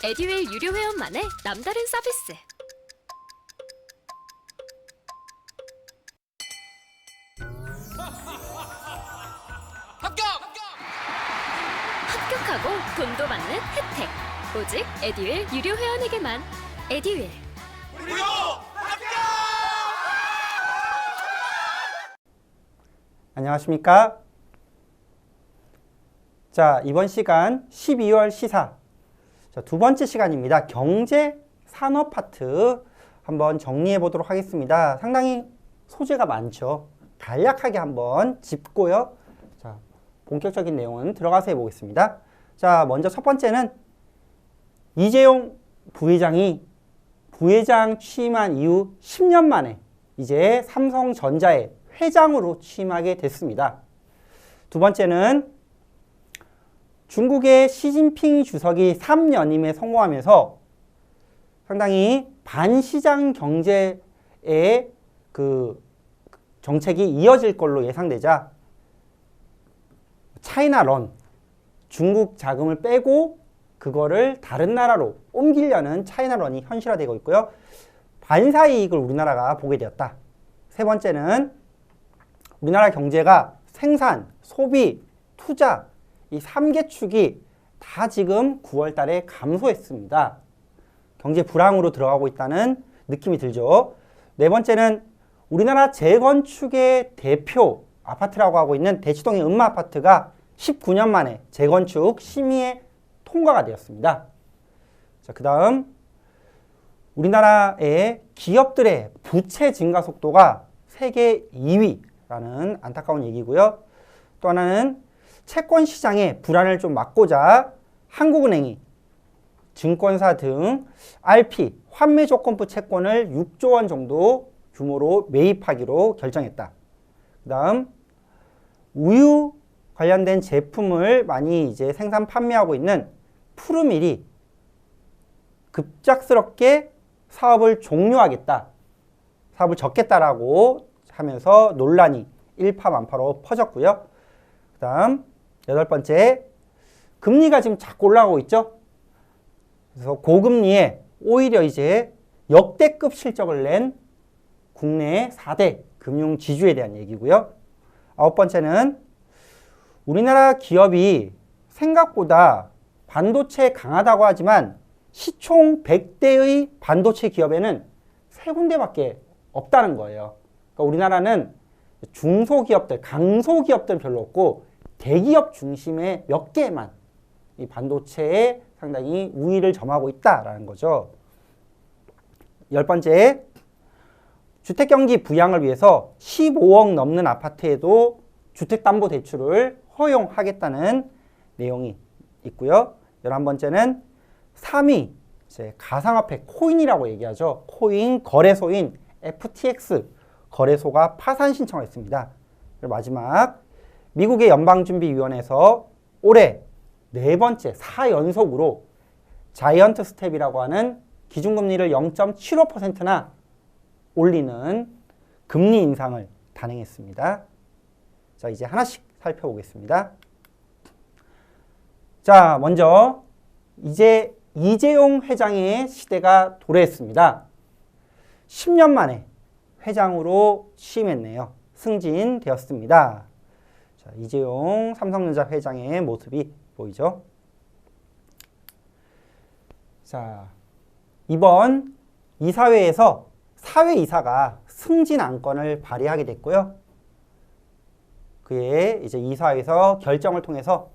에듀윌 유료 회원만의 남다른 서비스. 합격하고 돈도 받는 혜택. 오직 에듀윌 유료 회원에게만. 에듀윌. 무료 합격! 안녕하십니까? 자, 이번 시간 12월 시사. 자, 두 번째 시간입니다. 경제, 산업 파트 한번 정리해 보도록 하겠습니다. 상당히 소재가 많죠. 간략하게 한번 짚고요. 자, 본격적인 내용은 들어가서 해보겠습니다. 자, 먼저 첫 번째는 이재용 부회장이 부회장 취임한 이후 10년 만에 이제 삼성전자의 회장으로 취임하게 됐습니다. 두 번째는 중국의 시진핑 주석이 3연임에 성공하면서 상당히 반시장 경제의 그 정책이 이어질 걸로 예상되자 차이나런, 중국 자금을 빼고 그거를 다른 나라로 옮기려는 차이나런이 현실화되고 있고요. 반사이익을 우리나라가 보게 되었다. 세 번째는 우리나라 경제가 생산, 소비, 투자 이 3개 축이 다 지금 9월 달에 감소했습니다. 경제 불황으로 들어가고 있다는 느낌이 들죠. 네 번째는 우리나라 재건축의 대표 아파트라고 하고 있는 대치동의 음마아파트가 19년 만에 재건축 심의에 통과가 되었습니다. 자, 그 다음 우리나라의 기업들의 부채 증가 속도가 세계 2위라는 안타까운 얘기고요. 또 하나는 채권 시장의 불안을 좀 막고자 한국은행이 증권사 등 RP, 환매조건부 채권을 6조 원 정도 규모로 매입하기로 결정했다. 그 다음 우유 관련된 제품을 많이 이제 생산 판매하고 있는 푸르밀이 급작스럽게 사업을 종료하겠다, 사업을 접겠다라고 하면서 논란이 일파만파로 퍼졌고요. 그 다음 여덟 번째, 금리가 지금 자꾸 올라가고 있죠. 그래서 고금리에 오히려 이제 역대급 실적을 낸 국내 4대 금융 지주에 대한 얘기고요. 아홉 번째는 우리나라 기업이 생각보다 반도체 강하다고 하지만 시총 100대의 반도체 기업에는 3군데밖에 없다는 거예요. 그러니까 우리나라는 중소기업들, 강소기업들은 별로 없고 대기업 중심의 몇 개만 이 반도체에 상당히 우위를 점하고 있다라는 거죠. 열 번째, 주택경기 부양을 위해서 15억 넘는 아파트에도 주택담보대출을 허용하겠다는 내용이 있고요. 11번째는 3위, 이제 가상화폐 코인이라고 얘기하죠. 코인 거래소인 FTX 거래소가 파산 신청을 했습니다. 그리고 마지막, 미국의 연방준비위원회에서 올해 네 번째 4연속으로 자이언트 스텝이라고 하는 기준금리를 0.75%나 올리는 금리 인상을 단행했습니다. 자, 이제 하나씩 살펴보겠습니다. 자, 먼저 이제 이재용 회장의 시대가 도래했습니다. 10년 만에 회장으로 취임했네요. 승진되었습니다. 자, 이재용 삼성전자 회장의 모습이 보이죠? 자, 이번 이사회에서 사회이사가 승진 안건을 발의하게 됐고요. 그의 이제 이사회에서 결정을 통해서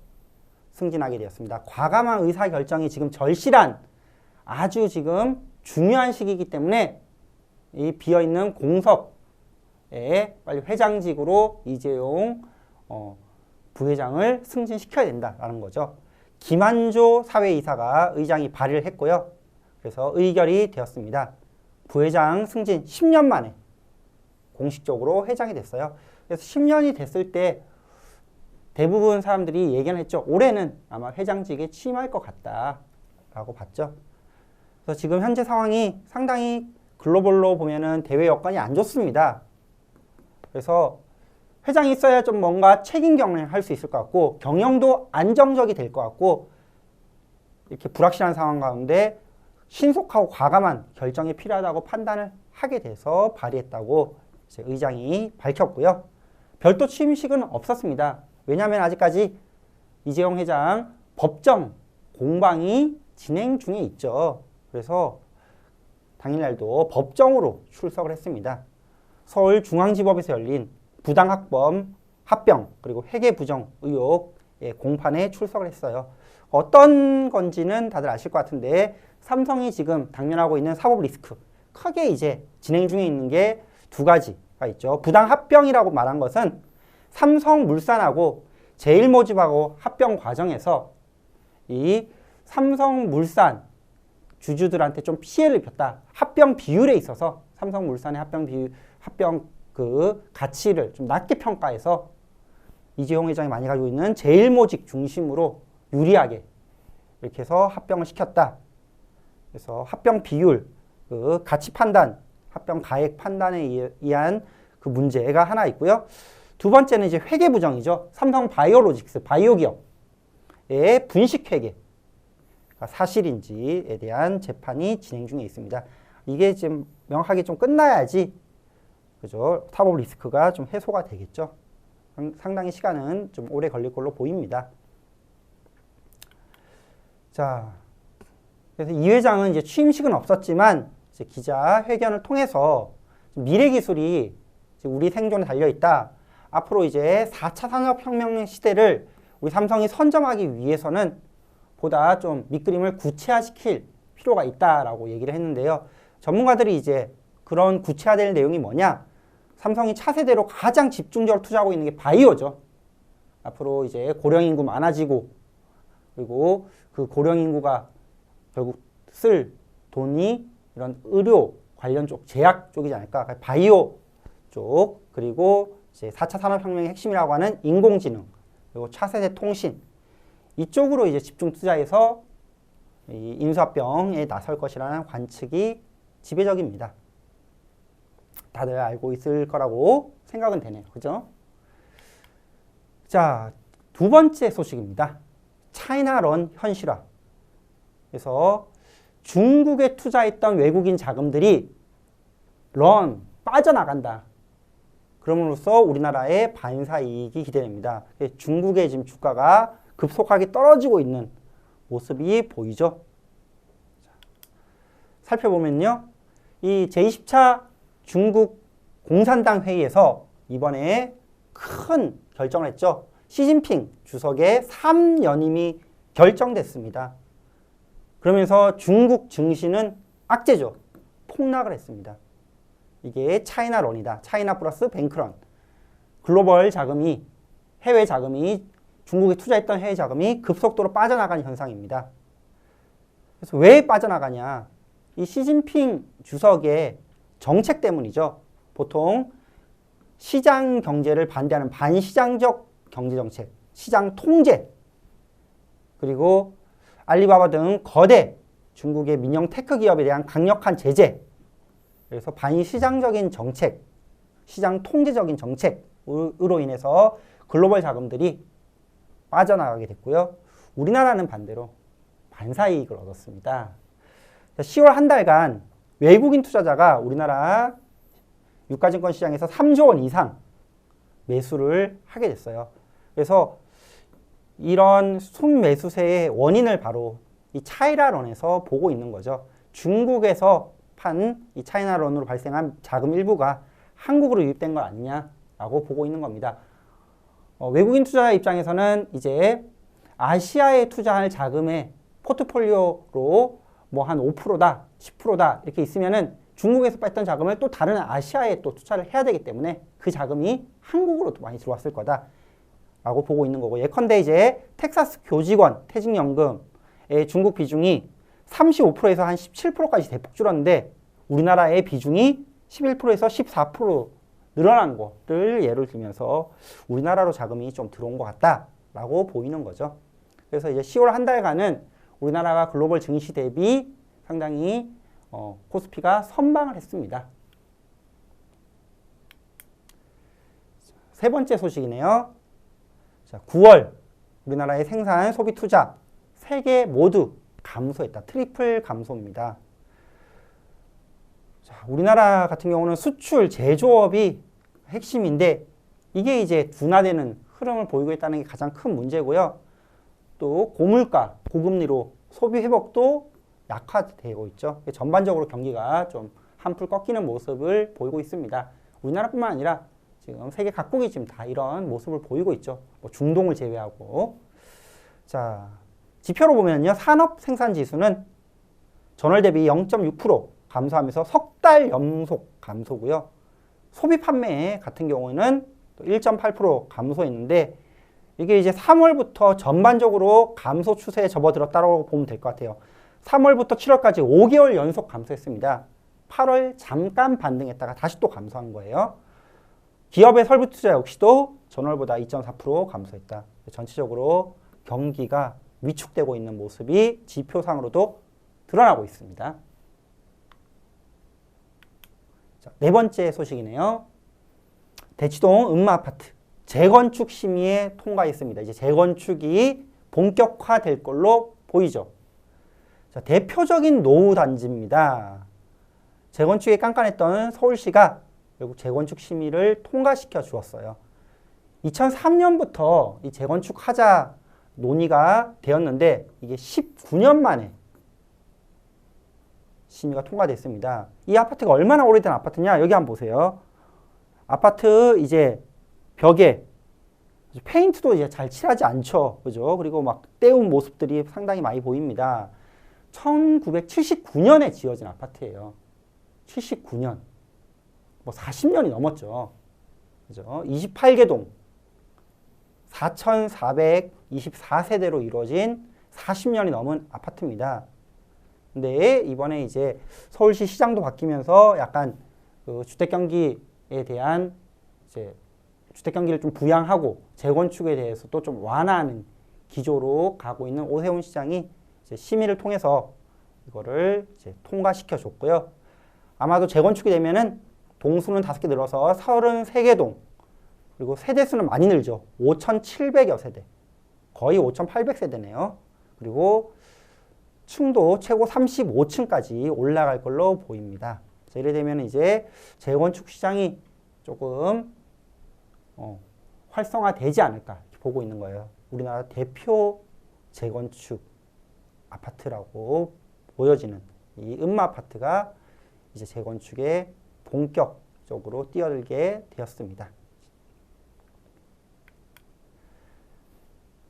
승진하게 되었습니다. 과감한 의사결정이 지금 절실한 아주 지금 중요한 시기이기 때문에 이 비어있는 공석에 빨리 회장직으로 이재용 부회장을 승진시켜야 된다라는 거죠. 김한조 사회이사가 의장이 발의를 했고요. 그래서 의결이 되었습니다. 부회장 승진 10년 만에 공식적으로 회장이 됐어요. 그래서 10년이 됐을 때 대부분 사람들이 얘기는 했죠. 올해는 아마 회장직에 취임할 것 같다라고 봤죠. 그래서 지금 현재 상황이 상당히 글로벌로 보면은 대외 여건이 안 좋습니다. 그래서 회장이 있어야 좀 뭔가 책임 경영을 할 수 있을 것 같고 경영도 안정적이 될 것 같고 이렇게 불확실한 상황 가운데 신속하고 과감한 결정이 필요하다고 판단을 하게 돼서 발의했다고 이제 의장이 밝혔고요. 별도 취임식은 없었습니다. 왜냐하면 아직까지 이재용 회장 법정 공방이 진행 중에 있죠. 그래서 당일날도 법정으로 출석을 했습니다. 서울중앙지법에서 열린 부당학범 합병 그리고 회계부정 의혹의 공판에 출석을 했어요. 어떤 건지는 다들 아실 것 같은데 삼성이 지금 당면하고 있는 사법 리스크 크게 이제 진행 중에 있는 게 두 가지가 있죠. 부당합병이라고 말한 것은 삼성물산하고 제일모직하고 합병 과정에서 이 삼성물산 주주들한테 좀 피해를 입혔다. 합병 비율에 있어서 삼성물산의 합병 그 가치를 좀 낮게 평가해서 이재용 회장이 많이 가지고 있는 제일모직 중심으로 유리하게 이렇게 해서 합병을 시켰다. 그래서 합병 비율, 그 가치 판단, 합병 가액 판단에 의한 그 문제가 하나 있고요. 두 번째는 이제 회계 부정이죠. 삼성 바이오로직스, 바이오 기업의 분식 회계가 사실인지에 대한 재판이 진행 중에 있습니다. 이게 지금 명확하게 좀 끝나야지 그죠? 사법 리스크가 좀 해소가 되겠죠. 상당히 시간은 좀 오래 걸릴 걸로 보입니다. 자, 그래서 이 회장은 이제 취임식은 없었지만 이제 기자회견을 통해서 미래 기술이 우리 생존에 달려 있다. 앞으로 이제 4차 산업혁명 시대를 우리 삼성이 선점하기 위해서는 보다 좀 밑그림을 구체화시킬 필요가 있다라고 얘기를 했는데요. 전문가들이 이제 그런 구체화될 내용이 뭐냐? 삼성이 차세대로 가장 집중적으로 투자하고 있는 게 바이오죠. 앞으로 이제 고령 인구 많아지고 그리고 그 고령 인구가 결국 쓸 돈이 이런 의료 관련 쪽, 제약 쪽이지 않을까. 바이오 쪽 그리고 이제 4차 산업혁명의 핵심이라고 하는 인공지능 그리고 차세대 통신 이쪽으로 이제 집중 투자해서 이 인수합병에 나설 것이라는 관측이 지배적입니다. 다들 알고 있을 거라고 생각은 되네요. 그죠? 자, 두 번째 소식입니다. 차이나런 현실화. 그래서 중국에 투자했던 외국인 자금들이 빠져나간다. 그럼으로써 우리나라의 반사 이익이 기대됩니다. 중국의 지금 주가가 급속하게 떨어지고 있는 모습이 보이죠. 살펴보면요. 이 제20차 중국 공산당 회의에서 이번에 큰 결정을 했죠. 시진핑 주석의 3연임이 결정됐습니다. 그러면서 중국 증시는 악재죠. 폭락을 했습니다. 이게 차이나런이다. 차이나 플러스 뱅크런. 글로벌 자금이, 해외 자금이, 중국에 투자했던 해외 자금이 급속도로 빠져나가는 현상입니다. 그래서 왜 빠져나가냐? 이 시진핑 주석의 정책 때문이죠. 보통 시장 경제를 반대하는 반시장적 경제 정책, 시장 통제, 그리고 알리바바 등 거대 중국의 민영 테크 기업에 대한 강력한 제재, 그래서 반시장적인 정책, 시장 통제적인 정책으로 인해서 글로벌 자금들이 빠져나가게 됐고요. 우리나라는 반대로 반사이익을 얻었습니다. 10월 한 달간 외국인 투자자가 우리나라 유가증권 시장에서 3조 원 이상 매수를 하게 됐어요. 그래서 이런 순매수세의 원인을 바로 이 차이나런에서 보고 있는 거죠. 중국에서 판 이 차이나런으로 발생한 자금 일부가 한국으로 유입된 거 아니냐라고 보고 있는 겁니다. 외국인 투자자 입장에서는 이제 아시아에 투자할 자금의 포트폴리오로 뭐 한 5%다, 10%다 이렇게 있으면은 중국에서 뺐던 자금을 또 다른 아시아에 또 투자를 해야 되기 때문에 그 자금이 한국으로 또 많이 들어왔을 거다라고 보고 있는 거고, 예컨대 이제 텍사스 교직원 퇴직연금의 중국 비중이 35%에서 한 17%까지 대폭 줄었는데 우리나라의 비중이 11%에서 14% 늘어난 것을 예를 들면서 우리나라로 자금이 좀 들어온 것 같다라고 보이는 거죠. 그래서 이제 10월 한 달간은 우리나라가 글로벌 증시 대비 상당히 코스피가 선방을 했습니다. 세 번째 소식이네요. 자, 9월 우리나라의 생산, 소비, 투자 세 개 모두 감소했다. 트리플 감소입니다. 자, 우리나라 같은 경우는 수출, 제조업이 핵심인데 이게 이제 둔화되는 흐름을 보이고 있다는 게 가장 큰 문제고요. 또 고물가, 고금리로 소비 회복도 약화되고 있죠. 전반적으로 경기가 좀 한풀 꺾이는 모습을 보이고 있습니다. 우리나라뿐만 아니라 지금 세계 각국이 지금 다 이런 모습을 보이고 있죠. 뭐 중동을 제외하고. 자, 지표로 보면요. 산업 생산 지수는 전월 대비 0.6% 감소하면서 석 달 연속 감소고요. 소비 판매 같은 경우는 1.8% 감소했는데 이게 이제 3월부터 전반적으로 감소 추세에 접어들었다고 보면 될 것 같아요. 3월부터 7월까지 5개월 연속 감소했습니다. 8월 잠깐 반등했다가 다시 또 감소한 거예요. 기업의 설비 투자 역시도 전월보다 2.4% 감소했다. 전체적으로 경기가 위축되고 있는 모습이 지표상으로도 드러나고 있습니다. 자, 네 번째 소식이네요. 대치동 음마아파트 재건축 심의에 통과했습니다. 이제 재건축이 본격화될 걸로 보이죠. 자, 대표적인 노후 단지입니다. 재건축에 깐깐했던 서울시가 결국 재건축 심의를 통과시켜 주었어요. 2003년부터 이 재건축하자 논의가 되었는데 이게 19년 만에 심의가 통과됐습니다. 이 아파트가 얼마나 오래된 아파트냐? 여기 한번 보세요. 아파트 이제 벽에 페인트도 이제 잘 칠하지 않죠. 그죠? 그리고 막 때운 모습들이 상당히 많이 보입니다. 1979년에 지어진 아파트예요. 79년. 뭐 40년이 넘었죠. 그죠? 28개 동 4,424세대로 이루어진 40년이 넘은 아파트입니다. 근데 이번에 이제 서울시 시장도 바뀌면서 약간 그 주택 경기에 대한 이제 주택 경기를 좀 부양하고 재건축에 대해서도 좀 완화하는 기조로 가고 있는 오세훈 시장이 이제 심의를 통해서 이거를 이제 통과시켜 줬고요. 아마도 재건축이 되면은 동수는 5개 늘어서 33개 동, 그리고 세대수는 많이 늘죠. 5,700여 세대. 거의 5,800세대네요. 그리고 층도 최고 35층까지 올라갈 걸로 보입니다. 자, 이래 되면 이제 재건축 시장이 조금 활성화되지 않을까 보고 있는 거예요. 우리나라 대표 재건축 아파트라고 보여지는 이 음마아파트가 이제 재건축에 본격적으로 뛰어들게 되었습니다.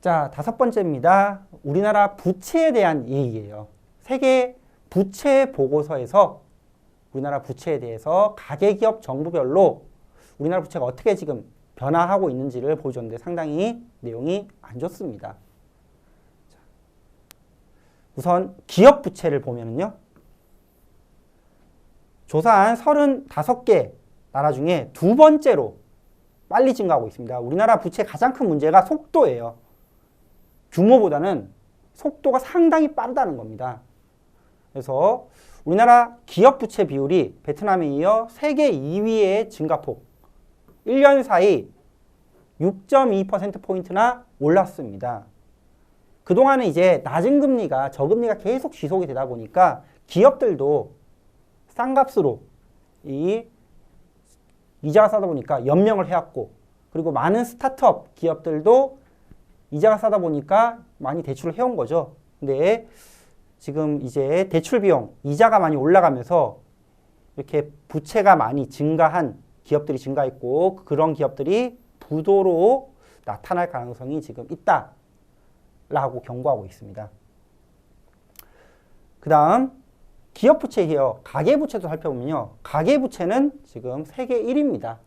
자, 5번째입니다. 우리나라 부채에 대한 얘기예요. 세계 부채 보고서에서 우리나라 부채에 대해서 가계기업 정부별로 우리나라 부채가 어떻게 지금 변화하고 있는지를 보여줬는데 상당히 내용이 안 좋습니다. 우선 기업 부채를 보면은요. 조사한 35개 나라 중에 2번째로 빨리 증가하고 있습니다. 우리나라 부채의 가장 큰 문제가 속도예요. 규모보다는 속도가 상당히 빠르다는 겁니다. 그래서 우리나라 기업 부채 비율이 베트남에 이어 세계 2위의 증가폭, 1년 사이 6.2%포인트나 올랐습니다. 그동안은 이제 낮은 금리가 저금리가 계속 지속이 되다 보니까 기업들도 싼 값으로 이 이자가 싸다 보니까 연명을 해왔고, 그리고 많은 스타트업 기업들도 이자가 싸다 보니까 많이 대출을 해온 거죠. 근데 지금 이제 대출 비용, 이자가 많이 올라가면서 이렇게 부채가 많이 증가한 기업들이 증가했고 그런 기업들이 부도로 나타날 가능성이 지금 있다라고 경고하고 있습니다. 그 다음 기업 부채이요. 가계 부채도 살펴보면요. 가계 부채는 지금 세계 1위입니다.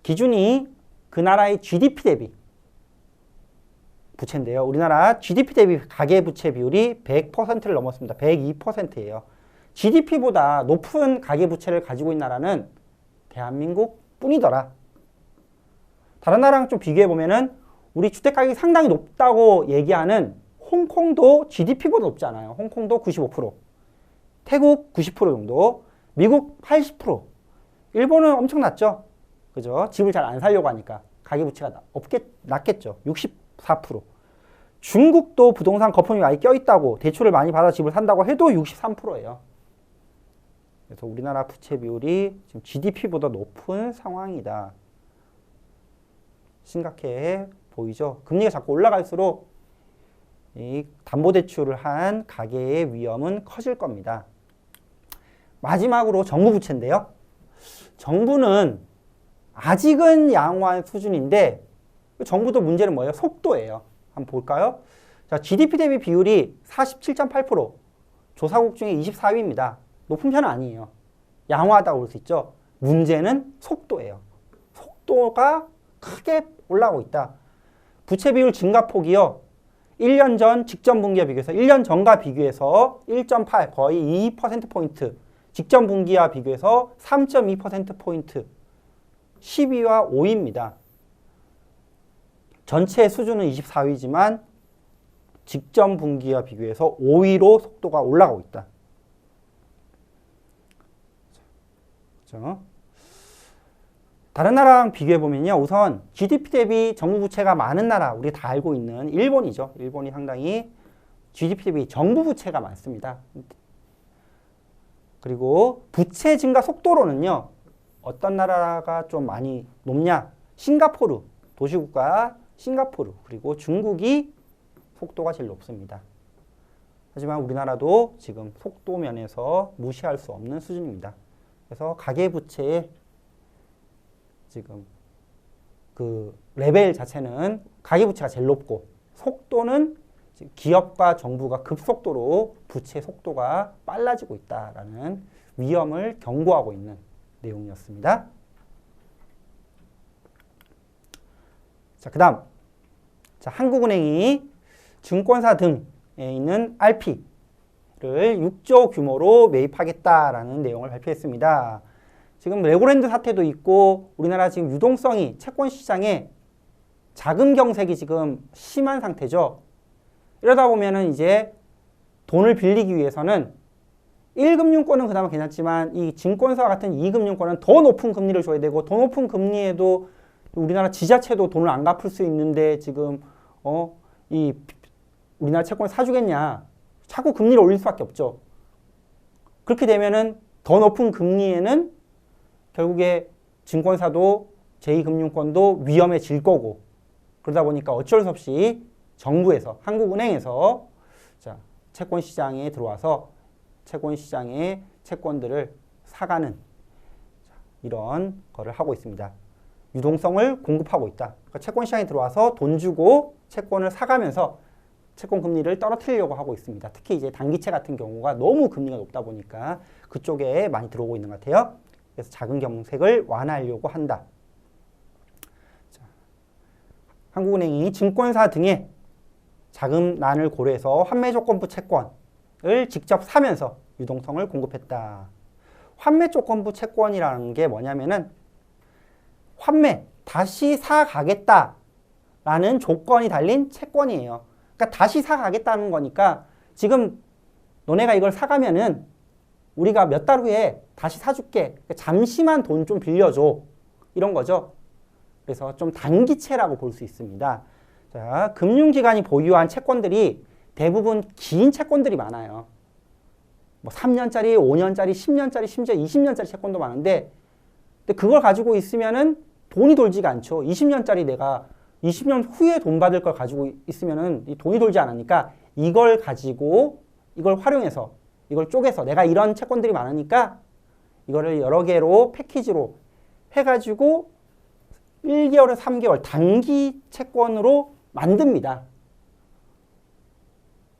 기준이 그 나라의 GDP 대비 부채인데요. 우리나라 GDP 대비 가계부채 비율이 100%를 넘었습니다. 102%예요. GDP보다 높은 가계부채를 가지고 있는 나라는 대한민국 뿐이더라. 다른 나라랑 좀 비교해보면은 우리 주택가격이 상당히 높다고 얘기하는 홍콩도 GDP보다 높지 않아요. 홍콩도 95%, 태국 90% 정도, 미국 80%, 일본은 엄청 낮죠. 그죠? 집을 잘 안 살려고 하니까 가계부채가 낮겠죠. 64%. 중국도 부동산 거품이 많이 껴있다고 대출을 많이 받아 집을 산다고 해도 63%예요. 그래서 우리나라 부채 비율이 지금 GDP보다 높은 상황이다. 심각해 보이죠? 금리가 자꾸 올라갈수록 이 담보대출을 한 가계의 위험은 커질 겁니다. 마지막으로 정부 부채인데요. 정부는 아직은 양호한 수준인데 정부도 문제는 뭐예요? 속도예요. 한번 볼까요? 자, GDP 대비 비율이 47.8%, 조사국 중에 24위입니다. 높은 편은 아니에요. 양호하다고 볼 수 있죠. 문제는 속도예요. 속도가 크게 올라가고 있다. 부채 비율 증가폭이요. 1년 전 직전 분기와 비교해서 1년 전과 비교해서 1.8 거의 2%포인트, 직전 분기와 비교해서 3.2%포인트 10위와 5위입니다. 전체 수준은 24위지만 직전 분기와 비교해서 5위로 속도가 올라가고 있다. 그렇죠? 다른 나라랑 비교해보면요. 우선 GDP 대비 정부 부채가 많은 나라, 우리 다 알고 있는 일본이죠. 일본이 상당히 GDP 대비 정부 부채가 많습니다. 그리고 부채 증가 속도로는요. 어떤 나라가 좀 많이 높냐? 싱가포르, 도시국가 싱가포르, 그리고 중국이 속도가 제일 높습니다. 하지만 우리나라도 지금 속도 면에서 무시할 수 없는 수준입니다. 그래서 가계부채의 지금 그 레벨 자체는 가계부채가 제일 높고 속도는 기업과 정부가 급속도로 부채 속도가 빨라지고 있다라는 위험을 경고하고 있는 내용이었습니다. 자, 그 다음. 자, 한국은행이 증권사 등에 있는 RP를 6조 규모로 매입하겠다라는 내용을 발표했습니다. 지금 레고랜드 사태도 있고 우리나라 지금 유동성이 채권 시장에 자금 경색이 지금 심한 상태죠. 이러다 보면은 이제 돈을 빌리기 위해서는 1금융권은 그나마 괜찮지만 이 증권사 같은 2금융권은 더 높은 금리를 줘야 되고 더 높은 금리에도 우리나라 지자체도 돈을 안 갚을 수 있는데 지금 이 우리나라 채권을 사주겠냐. 자꾸 금리를 올릴 수밖에 없죠. 그렇게 되면은 더 높은 금리에는 결국에 증권사도 제2금융권도 위험해질 거고 그러다 보니까 어쩔 수 없이 정부에서 한국은행에서 자, 채권 시장에 들어와서 채권 시장의 채권들을 사가는 이런 거를 하고 있습니다. 유동성을 공급하고 있다. 그러니까 채권 시장에 들어와서 돈 주고 채권을 사가면서 채권 금리를 떨어뜨리려고 하고 있습니다. 특히 이제 단기채 같은 경우가 너무 금리가 높다 보니까 그쪽에 많이 들어오고 있는 것 같아요. 그래서 자금 경색을 완화하려고 한다. 자, 한국은행이 증권사 등의 자금난을 고려해서 환매조건부 채권을 직접 사면서 유동성을 공급했다. 환매조건부 채권이라는 게 뭐냐면은 환매, 다시 사가겠다라는 조건이 달린 채권이에요. 그러니까 다시 사가겠다는 거니까 지금 너네가 이걸 사가면은 우리가 몇 달 후에 다시 사줄게. 잠시만 돈 좀 빌려줘. 이런 거죠. 그래서 좀 단기채라고 볼 수 있습니다. 자, 금융기관이 보유한 채권들이 대부분 긴 채권들이 많아요. 뭐 3년짜리, 5년짜리, 10년짜리, 심지어 20년짜리 채권도 많은데 근데 그걸 가지고 있으면은 돈이 돌지가 않죠. 20년짜리 내가 20년 후에 돈 받을 걸 가지고 있으면은 이 돈이 돌지 않으니까 이걸 가지고 이걸 활용해서 이걸 쪼개서 내가 이런 채권들이 많으니까 이거를 여러 개로 패키지로 해가지고 1개월에서 3개월 단기 채권으로 만듭니다.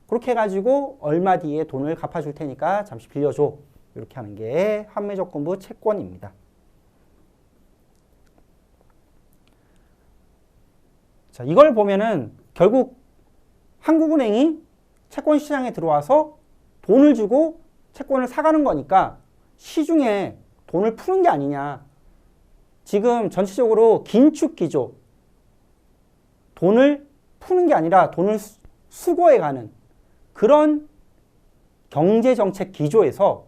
그렇게 해가지고 얼마 뒤에 돈을 갚아줄 테니까 잠시 빌려줘. 이렇게 하는 게 환매조건부 채권입니다. 자, 이걸 보면은 결국 한국은행이 채권 시장에 들어와서 돈을 주고 채권을 사가는 거니까 시중에 돈을 푸는 게 아니냐. 지금 전체적으로 긴축 기조, 돈을 푸는 게 아니라 돈을 수거해가는 그런 경제정책 기조에서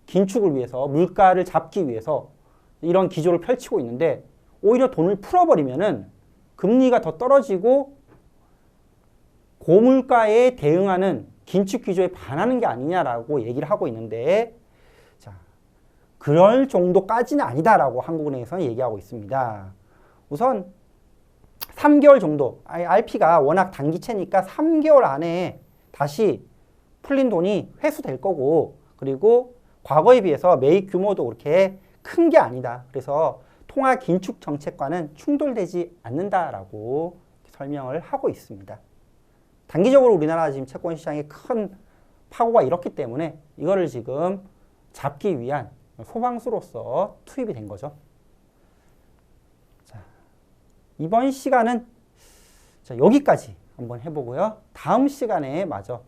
긴축을 위해서 물가를 잡기 위해서 이런 기조를 펼치고 있는데 오히려 돈을 풀어버리면은 금리가 더 떨어지고 고물가에 대응하는 긴축 기조에 반하는 게 아니냐라고 얘기를 하고 있는데, 자, 그럴 정도까지는 아니다라고 한국은행에서는 얘기하고 있습니다. 우선 3개월 정도, RP가 워낙 단기채니까 3개월 안에 다시 풀린 돈이 회수될 거고, 그리고 과거에 비해서 매입 규모도 그렇게 큰 게 아니다. 그래서 통화 긴축 정책과는 충돌되지 않는다라고 설명을 하고 있습니다. 단기적으로 우리나라 지금 채권 시장에 큰 파고가 일었기 때문에 이거를 지금 잡기 위한 소방수로서 투입이 된 거죠. 자, 이번 시간은 여기까지 한번 해보고요. 다음 시간에 마저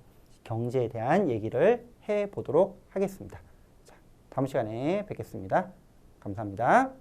경제에 대한 얘기를 해보도록 하겠습니다. 자, 다음 시간에 뵙겠습니다. 감사합니다.